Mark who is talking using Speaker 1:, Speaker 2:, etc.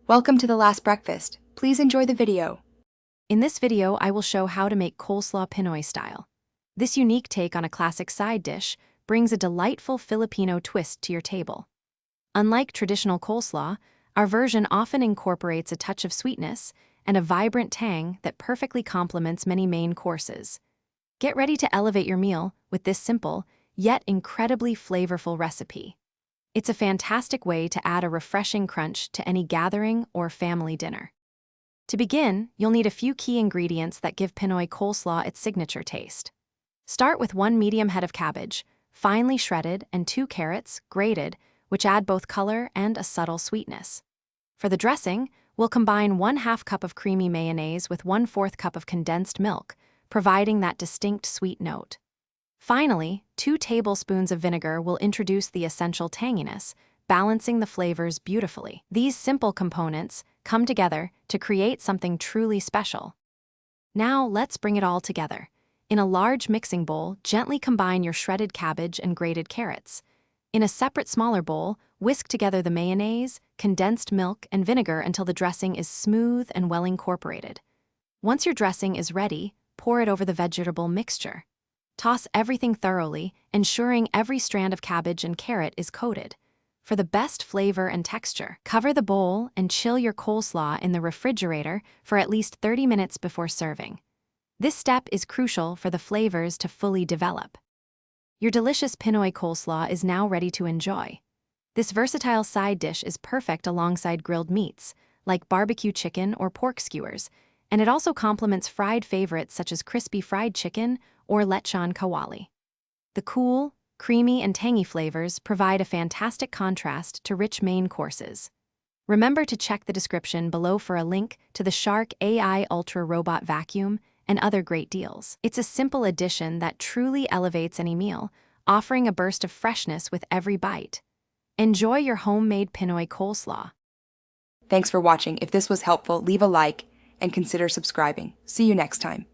Speaker 1: Welcome to The Last Breakfast. Please enjoy the video.
Speaker 2: In this video, I will show how to make coleslaw Pinoy-style. This unique take on a classic side dish brings a delightful Filipino twist to your table. Unlike traditional coleslaw, our version often incorporates a touch of sweetness and a vibrant tang that perfectly complements many main courses. Get ready to elevate your meal with this simple, yet incredibly flavorful recipe. It's a fantastic way to add a refreshing crunch to any gathering or family dinner. To begin, you'll need a few key ingredients that give Pinoy coleslaw its signature taste. Start with 1 medium head of cabbage, finely shredded, and 2 carrots, grated, which add both color and a subtle sweetness. For the dressing, we'll combine 1/2 cup of creamy mayonnaise with 1/4 cup of condensed milk, providing that distinct sweet note. Finally, 2 tablespoons of vinegar will introduce the essential tanginess, balancing the flavors beautifully. These simple components come together to create something truly special. Now, let's bring it all together. In a large mixing bowl, gently combine your shredded cabbage and grated carrots. In a separate smaller bowl, whisk together the mayonnaise, condensed milk, and vinegar until the dressing is smooth and well incorporated. Once your dressing is ready, pour it over the vegetable mixture. Toss everything thoroughly, ensuring every strand of cabbage and carrot is coated. For the best flavor and texture, cover the bowl and chill your coleslaw in the refrigerator for at least 30 minutes before serving. This step is crucial for the flavors to fully develop. Your delicious Pinoy coleslaw is now ready to enjoy. This versatile side dish is perfect alongside grilled meats, like barbecue chicken or pork skewers, and it also complements fried favorites such as crispy fried chicken or lechon kawali. The cool, creamy, and tangy flavors provide a fantastic contrast to rich main courses. Remember to check the description below for a link to the Shark AI Ultra Robot Vacuum and other great deals. It's a simple addition that truly elevates any meal, offering a burst of freshness with every bite. Enjoy your homemade Pinoy coleslaw.
Speaker 1: Thanks for watching. If this was helpful, leave a like and consider subscribing. See you next time.